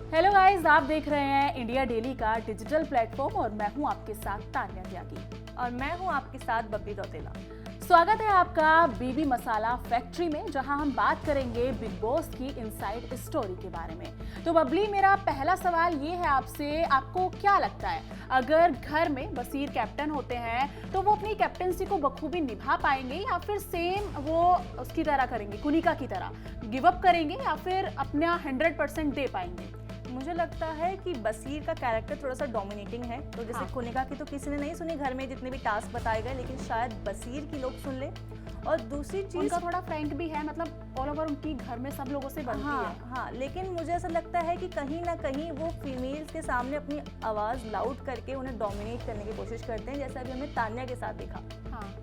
Hello guys, आप देख रहे हैं इंडिया डेली का डिजिटल प्लेटफॉर्म और मैं हूं आपके साथ तान्या त्यागी। और मैं हूं आपके साथ बबली रौतेला। स्वागत है आपका बीबी मसाला फैक्ट्री में, जहां हम बात करेंगे बिग बॉस की इनसाइड स्टोरी के बारे में। तो बबली, मेरा पहला सवाल ये है आपसे, आपको क्या लगता है अगर घर में बसीर कैप्टन होते हैं तो वो अपनी कैप्टनसी को बखूबी निभा पाएंगे या फिर सेम वो उसकी तरह करेंगे, कुनिका की तरह गिव अप करेंगे या फिर अपना 100% दे पाएंगे? मुझे लगता है कि बसीर का कैरेक्टर थोड़ा सा डोमिनेटिंग है, तो जैसे हाँ। कुनिका की तो किसी ने नहीं सुनी घर में जितने भी टास्क बताए गए, लेकिन शायद बसीर की लोग सुन ले। और दूसरी चीज उनका थोड़ा फ्रैंक भी है, मतलब ऑल ओवर उनकी घर में सब लोगों से बनती है। हाँ, लेकिन मुझे ऐसा लगता है कि कहीं ना कहीं वो फीमेल्स के सामने अपनी आवाज लाउड करके उन्हें डोमिनेट करने की कोशिश करते हैं, जैसा अभी हमने तान्या के साथ देखा। हाँ,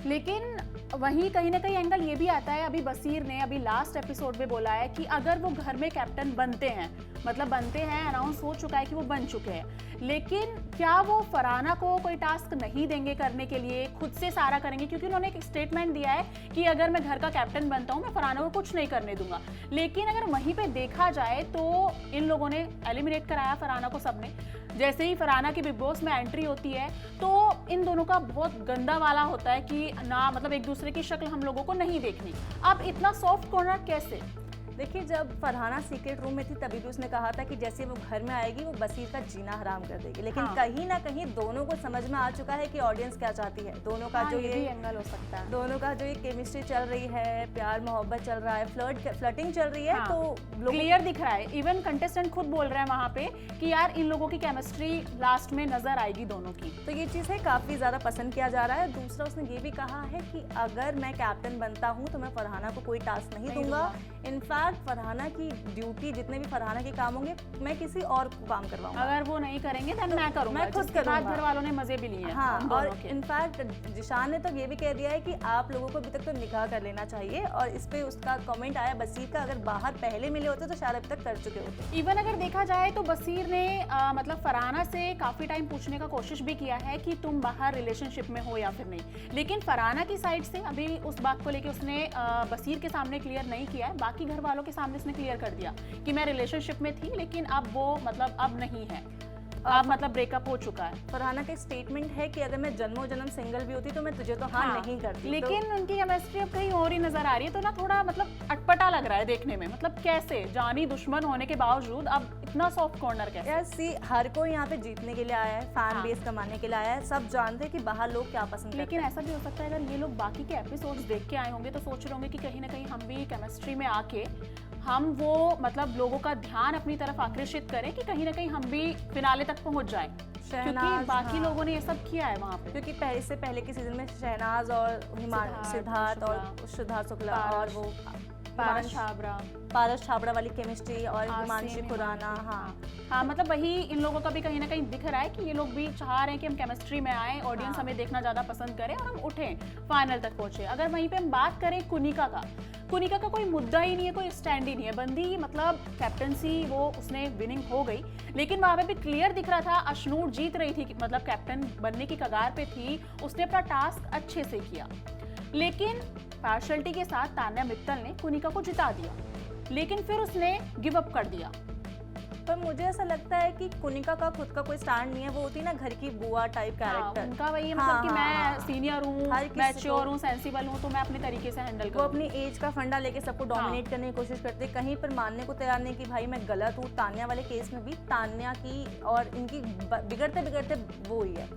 लेकिन वहीं कहीं ना कहीं एंगल ये भी आता है, अभी बसीर ने अभी लास्ट एपिसोड में बोला है कि अगर वो घर में कैप्टन बनते हैं, मतलब बनते हैं, अनाउंस हो चुका है कि वो बन चुके हैं, लेकिन क्या वो फरहाना को कोई टास्क नहीं देंगे करने के लिए, खुद से सारा करेंगे? क्योंकि उन्होंने एक स्टेटमेंट दिया है कि अगर मैं घर का कैप्टन बनता हूँ मैं फरहाना को कुछ नहीं करने दूंगा। लेकिन अगर वहीं पे देखा जाए तो इन लोगों ने एलिमिनेट कराया फरहाना को सबने। जैसे ही फरहाना की बिग बॉस में एंट्री होती है तो इन दोनों का बहुत गंदा वाला होता है कि ना, मतलब एक दूसरे की शक्ल हम लोगों को नहीं देखनी। अब इतना सॉफ्ट कॉर्नर कैसे? देखिए, जब फरहाना सीक्रेट रूम में थी तभी भी उसने कहा था कि जैसे वो घर में आएगी वो बसीर का जीना हराम कर देगी, लेकिन हाँ। कहीं ना कहीं दोनों को समझ में आ चुका है कि ऑडियंस क्या चाहती है। दोनों का हाँ, जो ये भी एंगल हो सकता है। दोनों का जो ये केमिस्ट्री चल रही है, प्यार मोहब्बत चल रहा है, फ्लर्टिंग चल रही है, हाँ, तो क्लियर दिख रहा है। इवन कंटेस्टेंट खुद बोल रहे हैं वहां पे कि यार इन लोगों की केमिस्ट्री लास्ट में नजर आएगी दोनों की। तो ये चीज़ है काफ़ी ज़्यादा पसंद किया जा रहा है। दूसरा, उसने ये भी कहा है कि अगर मैं कैप्टन बनता हूँ तो मैं फरहाना को कोई टास्क नहीं दूंगा। इनफैक्ट फरहाना की ड्यूटी, जितने भी फरहाना के काम होंगे, मैं किसी और को काम करवाऊंगा। अगर वो नहीं करेंगे तो मैं करूंगा, मैं खुद जिसके बाद करूंगा। घर वालों ने मजे भी लिए हैं हाँ, उन और दोनों के। इनफैक्ट जिशान ने तो ये भी कह दिया है कि आप लोगों को अभी तक तो निकाह कर लेना चाहिए, और इस पे उसका कमेंट आया बसीर का, अगर बाहर पहले मिले होते तो शायद अभी तक कर चुके होते। इवन अगर देखा जाए तो बसीर ने मतलब फरहाना से काफी टाइम पूछने का कोशिश भी किया है कि तुम बाहर रिलेशनशिप में हो या फिर नहीं, लेकिन फरहाना की साइड से अभी उस बात को लेके उसने बसीर के सामने क्लियर नहीं किया है। बाकी घर वालों के सामने उसने क्लियर कर दिया कि मैं रिलेशनशिप में थी, लेकिन अब वो मतलब अब नहीं है, अब मतलब ब्रेकअप हो चुका है। फरहाना का स्टेटमेंट है कि अगर मैं जन्मों जन्म सिंगल भी होती तो मैं तुझे तो हाँ नहीं करती। लेकिन उनकी केमिस्ट्री अब कहीं और ही नजर आ रही है, तो ना थोड़ा मतलब अटपटा लग रहा है देखने में। मतलब कैसे जानी दुश्मन होने के बावजूद अब इतना सॉफ्ट कॉर्नर कैसे? यार सी, हर कोई यहाँ पे जीतने के लिए आया है, फैन हाँ। बेस कमाने के लिए आया है, सब जानते हैं कि बाहर लोग क्या पसंद करते लेकिन हैं। ऐसा भी हो सकता है अगर ये लोग बाकी के एपिसोड्स देख के आए होंगे तो सोच रहे होंगे कि कहीं ना कहीं हम भी केमिस्ट्री में आके हम वो मतलब लोगों का ध्यान अपनी तरफ आकर्षित करें कि कहीं ना कहीं हम भी फिनाले तक पहुंच जाए, क्योंकि बाकी हाँ। लोगों ने ये सब किया है वहाँ पे। क्योंकि इससे पहले के सीजन में शहनाज और सिद्धार्थ और शुद्धा शुक्ला और वो पारस छाबड़ा वाली केमिस्ट्री और हिमांशी खुराना। हाँ, मतलब वही इन लोगों का भी कहीं ना कहीं दिख रहा है कि ये लोग भी चाह रहे हैं कि हम केमिस्ट्री में आए, ऑडियंस हमें देखना ज्यादा पसंद करे और हम उठें, फाइनल तक पहुंचे। अगर वहीं पे हम बात करें कुनिका का कोई मुद्दा ही नहीं है, कोई स्टैंड ही नहीं है। बंदी मतलब कैप्टनसी वो उसने विनिंग हो गई, लेकिन वहां पे भी क्लियर दिख रहा था अशनूर जीत रही थी, मतलब कैप्टन बनने की कगार पे थी, उसने अपना टास्क अच्छे से किया, लेकिन पार्शलिटी के साथ तान्या मित्तल ने कुनिका को जिता दिया, लेकिन फिर उसने गिव अप कर दिया। पर मुझे ऐसा लगता है कि कुनिका का खुद का कोई स्टैंड नहीं है, वो होती है ना घर की बुआ टाइप कैरेक्टर। उनका वही मतलब कि मैं सीनियर हूँ, मैच्योर हूँ, सेंसिबल हूँ, तो मैं अपने तरीके से हैंडल करूँ। वो अपनी एज का फंडा लेके सबको डोमिनेट करने की कोशिश करते, कहीं पर मानने को तैयार नहीं कि भाई मैं गलत हूँ। तान्या वाले केस में भी तान्या की और इनकी बिगड़ते बिगड़ते वो हुई है,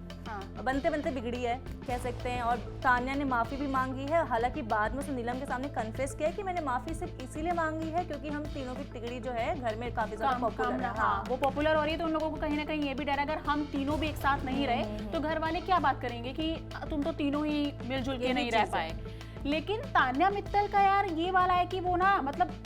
बनते बनते बिगड़ी है कह सकते हैं। और तान्या ने माफ़ी भी मांगी है, हालांकि बाद में उसने नीलम के सामने कन्फेस किया है कि मैंने माफ़ी सिर्फ इसीलिए मांगी है क्योंकि हम तीनों की तिगड़ी जो है घर में काफ़ी ज़्यादा पॉपुलर है। हाँ, वो पॉपुलर हो रही है, तो उन लोगों को कहीं ना कहीं ये भी डर है अगर हम तीनों भी एक साथ नहीं रहे तो घर वाले क्या बात करेंगे कि तुम तो तीनों ही मिलजुल के नहीं रह पाए। लेकिन तान्या मित्तल का यार ये वाला है कि वो ना मतलब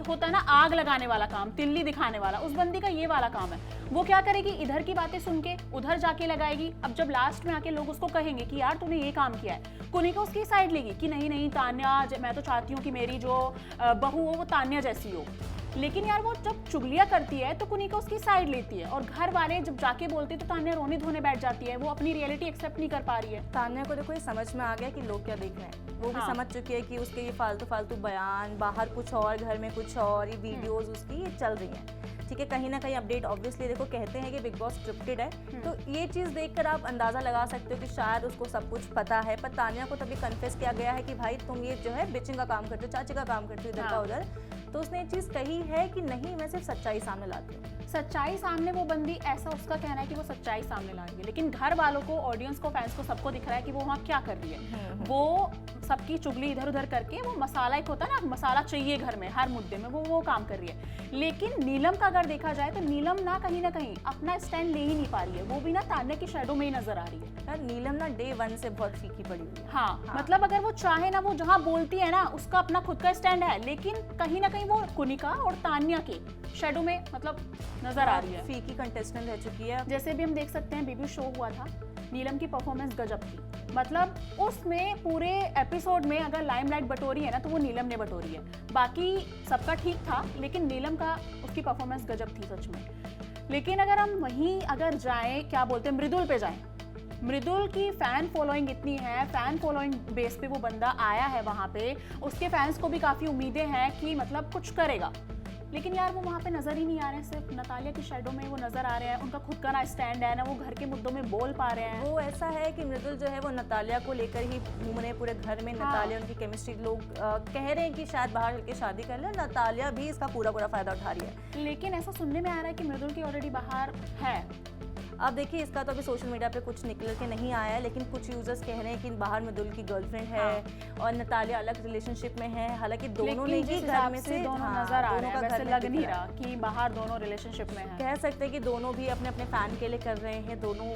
होता है ना आग लगाने वाला काम, तिल्ली दिखाने वाला, उस बंदी का ये वाला काम है। वो क्या करेगी, इधर की बातें सुन के उधर जाके लगाएगी। अब जब लास्ट में आके लोग उसको कहेंगे कि यार तूने ये काम किया है, कुनिका उसकी साइड लेगी कि नहीं नहीं तान्या, मैं तो चाहती हूँ कि मेरी जो बहू हो वो तान्या जैसी हो। लेकिन यार वो जब चुगलियां करती है तो कुनिका उसकी साइड लेती है, और घर वाले जब जाके बोलते हैं तो तान्या रोने धोने बैठ जाती है। वो अपनी रियलिटी एक्सेप्ट नहीं कर पा रही है। तान्या को देखो ये समझ में आ गया कि लोग क्या देख रहे हैं, वो भी हाँ। समझ चुकी है कि उसके ये फालतू फालतू बयान, बाहर कुछ और घर में कुछ और, ये वीडियोस उसकी ये चल रही हैं। ठीक है, कहीं ना कहीं अपडेट ऑब्वियसली देखो कहते हैं कि बिग बॉस स्क्रिप्टेड है, तो ये चीज़ देखकर आप अंदाज़ा लगा सकते हो कि शायद उसको सब कुछ पता है। पर तान्या को तभी कन्फेस किया गया है कि भाई तुम ये जो है बिचिंग का काम करते हो, चाची का काम करते हो, इधर का उधर। तो उसने ये चीज़ कही है कि नहीं मैं सिर्फ सच्चाई सामने लाती हूँ। सच्चाई सामने वो बंदी, ऐसा उसका कहना है कि वो सच्चाई सामने ला रही है, लेकिन घर वालों को, ऑडियंस को, फैंस को, सबको दिख रहा है कि वो वहाँ क्या कर रही है। वो सबकी चुगली इधर उधर करके वो मसाला, एक होता है ना मसाला चाहिए घर में हर मुद्दे में, वो काम कर रही है। लेकिन नीलम का अगर देखा जाए तो नीलम ना कहीं अपना स्टैंड ले ही नहीं पा रही है, वो भी ना तान्या की शैडो में ही नजर आ रही है। यार नीलम ना डे 1 से बहुत फीकी पड़ी हुई है। हाँ, मतलब अगर वो चाहे ना, वो जहाँ बोलती है ना उसका अपना खुद का स्टैंड है, लेकिन कहीं ना कहीं वो कुनिका और तान्या के शैडो में मतलब नजर आ रही है। फीकी कंटेस्टेंट रह चुकी है। जैसे भी हम देख सकते हैं बेबी शो हुआ था, नीलम की परफॉर्मेंस गजब थी। मतलब उसमें पूरे एपिसोड में अगर लाइमलाइट बटोरी है ना तो वो नीलम ने बटोरी है। बाकी सबका ठीक था, लेकिन नीलम का उसकी परफॉर्मेंस गजब थी सच में। लेकिन अगर हम वहीं अगर जाएं, क्या बोलते हैं, मृदुल पे जाएं, मृदुल की फैन फॉलोइंग इतनी है, फैन फॉलोइंग बेस पे वो बंदा आया है वहाँ पे, उसके फैंस को भी काफ़ी उम्मीदें हैं कि मतलब कुछ करेगा। लेकिन यार वो वहाँ पे नज़र ही नहीं आ रहे हैं, सिर्फ नतालिया की शैडो में वो नज़र आ रहे हैं। उनका खुद का ना स्टैंड है, ना वो घर के मुद्दों में बोल पा रहे हैं। वो ऐसा है कि मृदुल जो है वो नतालिया को लेकर ही घूम रहे पूरे घर में। नतालिया उनकी केमिस्ट्री, लोग कह रहे हैं कि शायद बाहर चल के शादी कर ले, नतालिया भी इसका पूरा फ़ायदा उठा रही है। लेकिन ऐसा सुनने में आ रहा है कि मृदुल की ऑलरेडी बाहर है। अब देखिए, इसका तो अभी सोशल मीडिया पे कुछ निकल के नहीं आया है, लेकिन कुछ यूजर्स कह रहे हैं कि बाहर मृदुल की गर्लफ्रेंड है और नतालिया अलग रिलेशनशिप में है। हालांकि दोनों ने ही घर में से दोनों नजर आ रहे हैं, वैसे लग नहीं रहा कि बाहर दोनों रिलेशनशिप में हैं। कह सकते हैं कि दोनों भी अपने अपने फैन के लिए कर रहे हैं, दोनों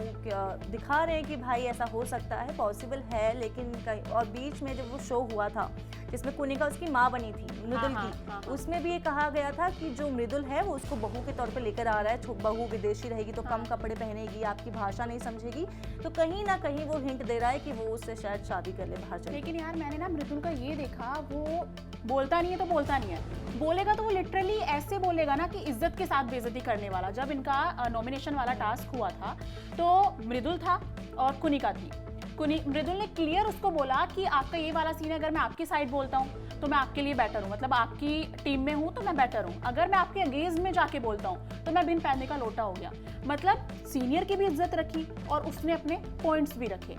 दिखा रहे हैं कि भाई ऐसा हो सकता है, पॉसिबल है। लेकिन और बीच में जब वो शो हुआ था जिसमें कुनिका उसकी माँ बनी थी मृदुल की, उसमें भी ये कहा गया था कि जो मृदुल है वो उसको बहू के तौर पे लेकर आ रहा है। बहू विदेशी रहेगी तो कम कपड़े पहनेगी, आपकी भाषा नहीं समझेगी, तो कहीं ना कहीं वो हिंट दे रहा है कि वो उससे शायद शादी कर ले बाहर चल। लेकिन यार मैंने ना मृदुल का ये देखा, वो बोलता नहीं है तो बोलता नहीं है, बोलेगा तो वो लिटरली ऐसे बोलेगा ना कि इज्जत के साथ बेइज्जती करने वाला। जब इनका नॉमिनेशन वाला टास्क हुआ था तो मृदुल था और कुनिका थी। मृदुल ने क्लियर उसको बोला कि आपका ये वाला सीन है, अगर मैं आपकी साइड बोलता हूँ तो मैं आपके लिए बेटर हूँ, मतलब आपकी टीम में हूँ तो मैं बेटर हूँ। अगर मैं आपके अगेंस्ट में जाके बोलता हूँ तो मैं बिन पैने का लोटा हो गया। मतलब सीनियर की भी इज्जत रखी और उसने अपने पॉइंट्स भी रखे।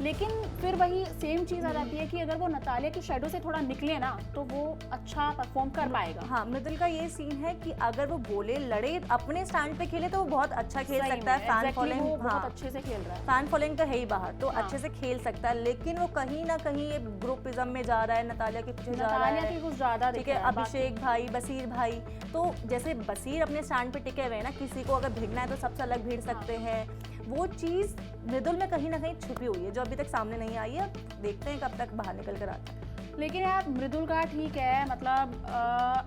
लेकिन फिर वही सेम चीज़ आ जाती है कि अगर वो नतालिया की शैडो से थोड़ा निकले ना तो वो अच्छा परफॉर्म कर पाएगा। हाँ, मृदुल का ये सीन है कि अगर वो बोले, लड़े, अपने स्टैंड पे खेले तो वो बहुत अच्छा खेल सकता है। फैन फॉलोइंग बहुत अच्छे से खेल रहा है, फैन फॉलोइंग तो है ही बाहर, तो अच्छे से खेल सकता है। लेकिन वो कहीं ना कहीं ये ग्रुपिज्म में जा रहा है, नतालिया के पीछे जा रहा है, कुछ ज्यादा ठीक है। अभिषेक भाई, बसीर भाई, तो जैसे बसीर अपने स्टैंड पे टिके हुए हैं ना, किसी को अगर भिड़ना है तो सबसे अलग भिड़ सकते हैं। वो चीज़ मृदुल में कहीं ना कहीं छुपी हुई है जो अभी तक सामने नहीं आई है। देखते हैं कब तक बाहर निकल कर आता है। लेकिन यार मृदुल का ठीक है, मतलब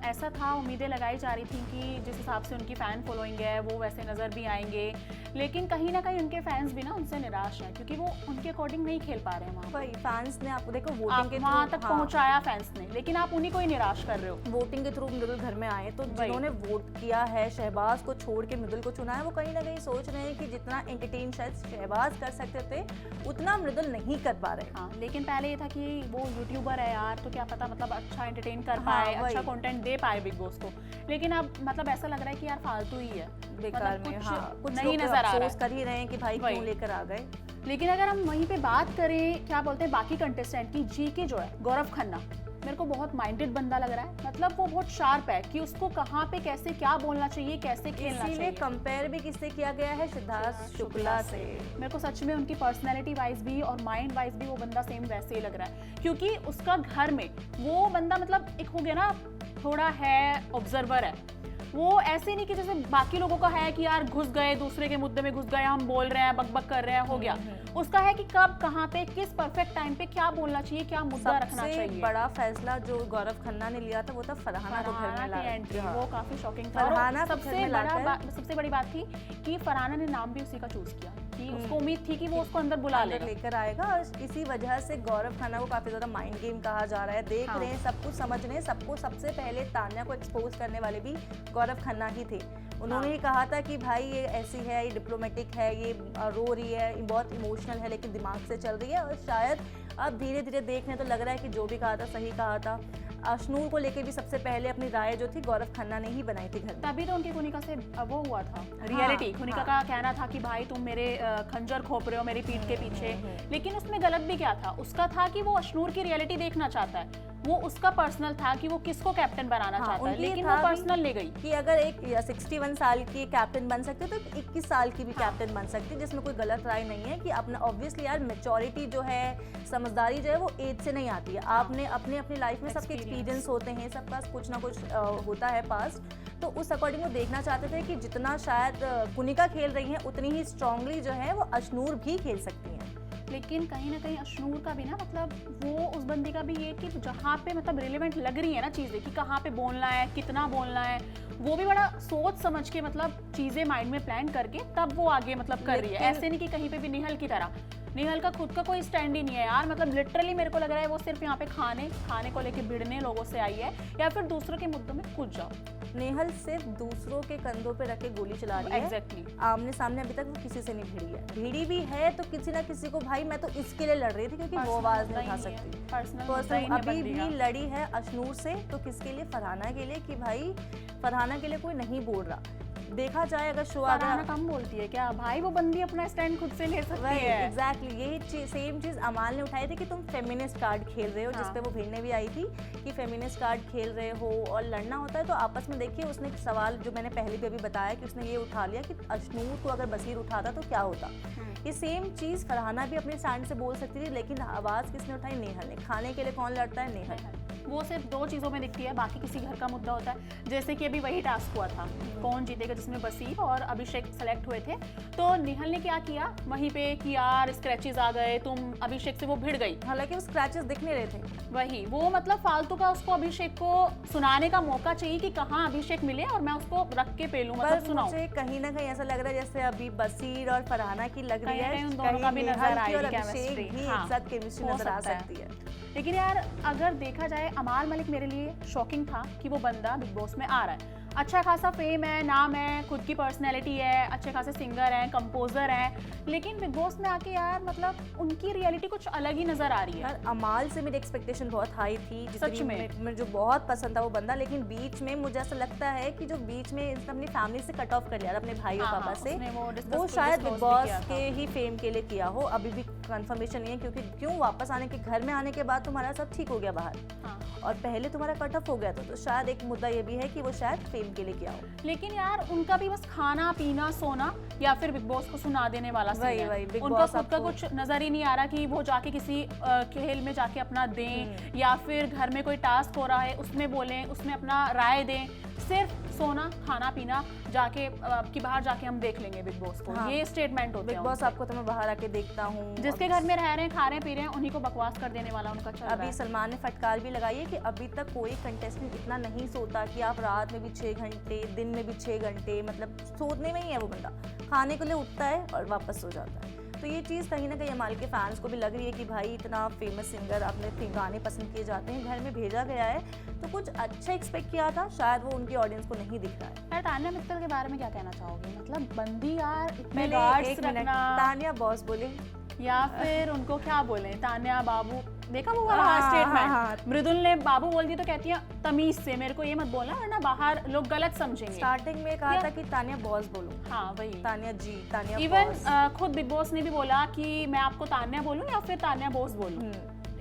ऐसा था, उम्मीदें लगाई जा रही थी कि जिस हिसाब से उनकी फ़ैन फॉलोइंग है वो वैसे नज़र भी आएंगे। लेकिन कहीं ना कहीं उनके फैंस भी ना उनसे निराश हैं क्योंकि वो उनके अकॉर्डिंग नहीं खेल पा रहे हैं। वहाँ भाई फैंस ने आपको देखो वोटिंग के वहाँ तक पहुँचाया फैंस ने, लेकिन आप उन्हीं को ही निराश कर रहे हो। वोटिंग के थ्रू मृदुल घर में आए तो जिन्होंने वोट किया है, शहबाज को छोड़ के मृदुल को चुना है, वो कहीं ना कहीं सोच रहे हैं कि जितना एंटरटेन शायद शहबाज कर सकते थे उतना मृदुल नहीं कर पा रहे। हाँ, लेकिन पहले ये था कि वो यूट्यूबर है यार, तो क्या पता मतलब अच्छा एंटरटेन कर पाए, अच्छा कंटेंट दे पाए बिग बॉस को। लेकिन अब मतलब ऐसा लग रहा है कि यार फालतू ही है, बेकार मतलब में। कुछ नहीं नजर आ रहा है, कर ही रहे हैं कि भाई क्यों लेकर आ गए। लेकिन अगर हम वहीं पे बात करें, क्या बोलते हैं, बाकी कंटेस्टेंट की, जीके जो है गौरव खन्ना, मेरे को बहुत माइंडेड बंदा लग रहा है। मतलब वो बहुत शार्प है कि उसको कहाँ पे कैसे क्या बोलना चाहिए, कैसे खेलना चाहिए। कंपेयर भी किससे किया गया है? सिद्धार्थ शुक्ला से। मेरे को सच में उनकी पर्सनैलिटी वाइज भी और माइंड वाइज भी वो बंदा सेम वैसे ही लग रहा है, क्योंकि उसका घर में वो बंदा मतलब एक हो गया ना, थोड़ा है ऑब्जर्वर है। वो ऐसे नहीं कि जैसे बाकी लोगों का है कि यार घुस गए, दूसरे के मुद्दे में घुस गए, हम बोल रहे हैं, बकबक कर रहे हैं, हो गया। उसका है कि कब, कहाँ पे, किस परफेक्ट टाइम पे क्या बोलना चाहिए, क्या मुद्दा रखना चाहिए। सबसे बड़ा फैसला जो गौरव खन्ना ने लिया था वो था फरहाना को घर में लाना। एंट्री वो काफी शॉकिंग था। फरहाना सबसे बड़ी बात थी कि फरहाना ने नाम भी उसी का चूज किया कि उसको उम्मीद थी कि वो उसको अंदर बुला लेकर आएगा, और इसी वजह से गौरव खन्ना को काफी ज्यादा माइंड गेम कहा जा रहा है। देख रहे हैं, सब कुछ समझ रहे हैं, सबको सबसे पहले तान्या को एक्सपोज करने वाले भी गौरव खन्ना ही थे। उन्होंने ही कहा था कि भाई ये ऐसी है, ये डिप्लोमेटिक है, ये रो रही है, ये बहुत इमोशनल है, लेकिन दिमाग से चल रही है। और शायद अब धीरे धीरे देखने तो लग रहा है कि जो भी कहा था सही कहा था। अशनूर को लेके भी सबसे पहले अपनी राय जो थी गौरव खन्ना ने ही बनाई थी घर में। तभी तो उनकी खुनिका से वो हुआ था रियलिटी। खुनिका का कहना था कि भाई तुम मेरे खंजर खोप रहे हो मेरी पीठ के पीछे, लेकिन उसमें गलत भी क्या था, उसका था कि वो अशनूर की रियलिटी देखना चाहता है, वो उसका पर्सनल था कि वो किसको कैप्टन बनाना चाहता है, लेकिन वो पर्सनल ले गई कि अगर एक 61 साल की कैप्टन बन सकती है तो 21 साल की भी कैप्टन बन सकती है, जिसमें कोई गलत राय नहीं है कि अपना ऑब्वियसली यार मैच्योरिटी जो है, समझदारी जो है वो एज से नहीं आती है। आपने अपने अपनी लाइफ में सबके एक्सपीरियंस होते हैं, सबका कुछ ना कुछ होता है पास्ट, तो उस अकॉर्डिंग वो देखना चाहते थे कि जितना शायद कुनिका खेल रही हैं उतनी ही स्ट्रांगली जो है वो अशनूर भी खेल सकती हैं। लेकिन कहीं ना कहीं अशनूर का भी ना मतलब वो उस बंदी का भी ये कि जहाँ पे मतलब रिलेवेंट लग रही है ना चीज़ें कि कहाँ पे बोलना है, कितना बोलना है, वो भी बड़ा सोच समझ के मतलब चीज़ें माइंड में प्लान करके तब वो आगे मतलब कर रही है। ऐसे नहीं कि कहीं पे भी निहल की तरह, निहल का खुद का कोई स्टैंड ही नहीं है यार, मतलब लिटरली मेरे को लग रहा है वो सिर्फ यहाँ पे खाने को लेके भिड़ने लोगों से आई है या फिर दूसरों के मुद्दों में कूद जाओ। नेहल सिर्फ दूसरों के कंधों पे रख के गोली चला रही है। एग्जैक्टली आमने सामने अभी तक वो किसी से नहीं भिड़ी है, भिड़ी भी है तो किसी ना किसी को भाई मैं तो इसके लिए लड़ रही थी क्योंकि वो आवाज नहीं उठा सकती। पर्सनल अभी भी लड़ी है अशनूर से, तो किसके लिए? फरहाना के लिए, कि भाई फरहाना के लिए कोई नहीं बोल रहा। देखा जाए अगर शो फरहाना कम बोलती है क्या भाई, वो बंदी अपना स्टैंड खुद से ले सकती है। एग्जैक्टली यही सेम चीज अमाल ने उठाई थी कि तुम फेमिनिस्ट कार्ड खेल रहे हो, जिसपे वो भिड़ने भी आई थी कि फेमिनिस्ट कार्ड खेल रहे हो और लड़ना होता है तो आपस में देखिए। उसने एक सवाल जो मैंने पहले भी अभी बताया कि उसने ये उठा लिया कि अशनूर को अगर बसीर उठाता तो क्या होता। ये सेम चीज फरहाना भी अपने स्टैंड से बोल सकती थी, लेकिन आवाज किसने उठाई? नेहल ने। खाने के लिए कौन लड़ता है? नेहल। वो सिर्फ दो चीज़ों में दिखती है, बाकी किसी घर का मुद्दा होता है। जैसे कि अभी वही टास्क हुआ था कौन जीतेगा, जिसमें बसीर और अभिषेक सेलेक्ट हुए थे, तो निहल ने क्या किया वहीं पे कि यार स्क्रैचेस आ गए, तुम अभिषेक से वो भिड़ गई। हालांकि वो स्क्रैचेस दिख नहीं रहे थे, वही वो मतलब फालतू का उसको अभिषेक को सुनाने का मौका चाहिए कि कहाँ अभिषेक मिले और मैं उसको रख के पेलूं, मतलब सुनाऊं। मुझे कहीं ना कहीं ऐसा लग रहा है जैसे अभी बसीर और फरहाना की लग रही है, उन दोनों का भी नजर आ रही है केमिस्ट्री, एक साथ केमिस्ट्री नजर आ सकती है। लेकिन यार अगर देखा जाए अमाल मलिक मेरे लिए शॉकिंग था कि वो बंदा बिग बॉस में आ रहा है। अच्छा खासा फेम है, नाम है, खुद की पर्सनैलिटी है, अच्छे खासे सिंगर हैं, कंपोजर हैं, लेकिन बिग बॉस में आके यार मतलब उनकी रियलिटी कुछ अलग ही नजर आ रही है। यार अमाल से मेरी एक्सपेक्टेशन बहुत हाई थी, सच में मुझे जो बहुत पसंद था वो बंदा, लेकिन बीच में मुझे ऐसा लगता है कि जो बीच में इसने अपनी फैमिली से कट ऑफ कर लिया अपने भाई और पापा से, वो शायद बिग बॉस के ही फेम के लिए किया हो। अभी भी कंफर्मेशन नहीं है क्योंकि क्यों वापस आने के घर में आने के बाद तुम्हारा सब ठीक हो गया बाहर और पहले तुम्हारा कट ऑफ हो गया था, तो शायद एक मुद्दा ये भी है कि वो शायद फेम के लिए किया हो। लेकिन यार उनका भी बस खाना पीना सोना या फिर बिग बॉस को सुना देने वाला सीन है। उनका खुद का कुछ नजर ही नहीं आ रहा कि वो जाके किसी खेल में जाके अपना दें या फिर घर में कोई टास्क हो रहा है उसमें बोलें, उसमें अपना राय दें। सिर्फ सोना खाना पीना जाके कि बाहर जाके हम देख लेंगे बिग बॉस को, ये स्टेटमेंट होते हैं। बिग बॉस आपको तो मैं बाहर आके देखता हूँ, जिसके घर में रह रहे हैं, खा रहे हैं, पी रहे हैं, उन्हीं को बकवास कर देने वाला उनका चल रहा है। अभी सलमान ने फटकार भी लगाई है कि अभी तक कोई कंटेस्टेंट इतना नहीं सोता कि आप रात में भी 6 घंटे, दिन में भी 6 घंटे, मतलब सोने में ही है वो बंदा, खाने के लिए उठता है और वापस सो जाता है। तो ये चीज़ कहीं ना कहीं अमाल के फैंस को भी लग रही है कि भाई इतना फेमस सिंगर, अपने गाने पसंद किए जाते हैं, घर में भेजा गया है तो कुछ अच्छा एक्सपेक्ट किया था, शायद वो उनकी ऑडियंस को नहीं दिख रहा है। यार तान्या मित्तल के बारे में क्या कहना चाहोगे? मतलब बंदी यार इतने गार्ड्स रखना, तान्या बॉस बोले या फिर उनको क्या बोले, तान्या बाबू, देखा वो वाला स्टेटमेंट मृदुल ने बाबू बोल दी तो कहती है तमीज से मेरे को ये मत बोलना वरना बाहर लोग गलत समझेंगे। स्टार्टिंग में कहा था कि तान्या बॉस बोलो, हाँ वही तान्या जी, तान्या इवन खुद बिग बॉस ने भी बोला कि मैं आपको तान्या बोलूं या फिर तान्या बॉस बोलूं।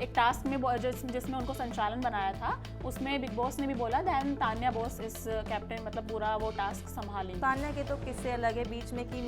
एक टास्क में जिसमें उनको संचालन बनाया था उसमें बिग बॉस ने भी बोला देन तान्या बॉस इस कैप्टन मतलब पूरा वो टास्क संभालेंगी। तान्या के तो किस्से अलग है बीच में कि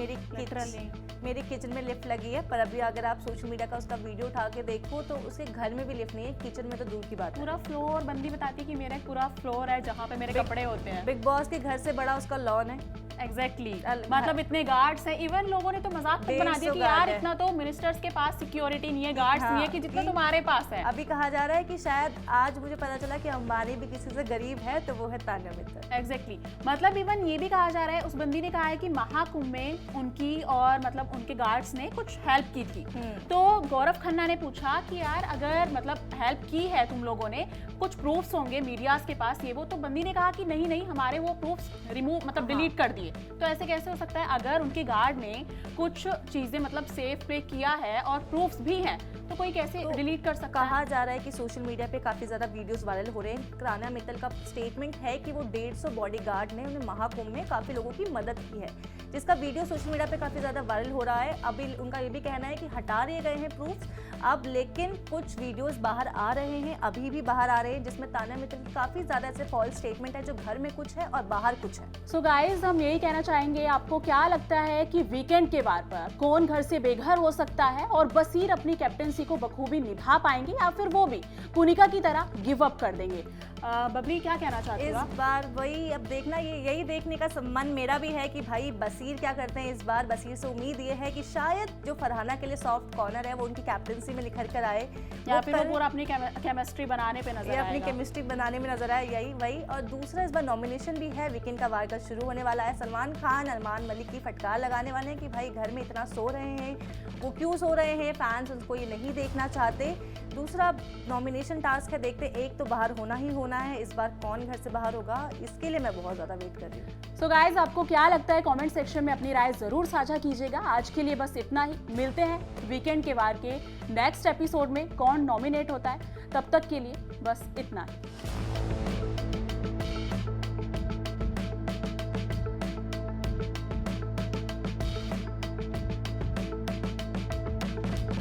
मेरी किचन में लिफ्ट लगी है, पर अभी अगर आप सोशल मीडिया का उसका वीडियो उठा के देखो तो उसके घर में भी लिफ्ट नहीं है, किचन में तो दूर की बात है। पूरा फ्लोर बंदी बताती कि मेरा पूरा फ्लोर है जहाँ पे मेरे कपड़े होते हैं। बिग बॉस के घर से बड़ा उसका लॉन है। एग्जैक्टली मतलब इतने गार्ड्स हैं, इवन लोगों ने तो मजाक तक बना दिया कि यार इतना तो मिनिस्टर्स के पास सिक्योरिटी नहीं है, गार्ड्स नहीं है कि जितना तुम्हारे पास है। अभी कहा जा रहा है कि शायद आज मुझे पता चला कि अंबानी भी किसी से गरीब है तो वो है तान्या मित्तल। एग्जैक्टली मतलब इवन ये भी कहा जा रहा है, उस बंदी ने कहा है कि महाकुंभ में उनकी और मतलब उनके गार्ड्स ने कुछ हेल्प की थी। तो गौरव खन्ना ने पूछा कि यार अगर मतलब हेल्प की है तुम लोगों ने, कुछ प्रूफ्स होंगे मीडियाज के पास ये वो, तो बंदी ने कहा कि नहीं हमारे वो प्रूफ्स रिमूव मतलब डिलीट कर दिए। तो ऐसे कैसे हो सकता है? अगर उनके गार्ड ने कुछ चीजें मतलब सेफ पे किया है और प्रूफ्स भी हैं तो कोई कैसे डिलीट कर सकता है? कहा जा रहा है कि सोशल मीडिया पे काफ़ी ज़्यादा वीडियोस वायरल हो रहे हैं। तान्या मित्तल का स्टेटमेंट है कि वो 150 बॉडीगार्ड ने उन्हें महाकुंभ में काफ़ी लोगों की मदद की है, जिसका वीडियो सोशल मीडिया पे काफ़ी ज़्यादा वायरल हो रहा है। अभी उनका ये भी कहना है कि हटा दिए गए हैं प्रूफ्स अब, लेकिन कुछ वीडियोस बाहर आ रहे हैं, अभी भी बाहर आ रहे हैं, जिसमें तान्या मित्तल की काफ़ी ज़्यादा ऐसे फॉल्स स्टेटमेंट है जो घर में कुछ है और बाहर कुछ है। सो गाइज, हम यही कहना चाहेंगे, आपको क्या लगता है कि वीकेंड के वार पर कौन घर से बेघर हो सकता है और बसीर अपनी कैप्टेंसी को बखूबी निभा पाएंगे या फिर वो भी पुनिका की तरह गिव अप कर देंगे? बबली, क्या कहना चाहती हो? इस बार वही अब देखना, यही देखने का मन मेरा भी है कि भाई बसीर क्या करते हैं इस बार। बसीर से उम्मीद ये है कि शायद जो फरहाना के लिए सॉफ्ट कॉर्नर है वो उनकी कैप्टेंसी में निखर कर आए, या फिर वो पूरा अपनी केमिस्ट्री बनाने पे नजर आएगा। अपनी केमिस्ट्री बनाने में नजर आए, यही वही। और दूसरा, इस बार नॉमिनेशन भी है, वीकेंड का वार शुरू होने वाला है। सलमान खान अरमान मलिक की फटकार लगाने वाले हैं कि भाई घर में इतना सो रहे हैं, वो क्यों सो रहे हैं, फैंस उनको ये नहीं देखना चाहते। दूसरा नॉमिनेशन टास्क है, देखते एक तो बाहर होना ही होना है। इस बार कौन घर से बाहर होगा, इसके लिए मैं बहुत ज़्यादा वेट कर रही हूँ। सो गाइज, आपको क्या लगता है? कमेंट सेक्शन में अपनी राय जरूर साझा कीजिएगा। आज के लिए बस इतना ही, मिलते हैं वीकेंड के वार के नेक्स्ट एपिसोड में कौन नॉमिनेट होता है। तब तक के लिए बस इतना ही।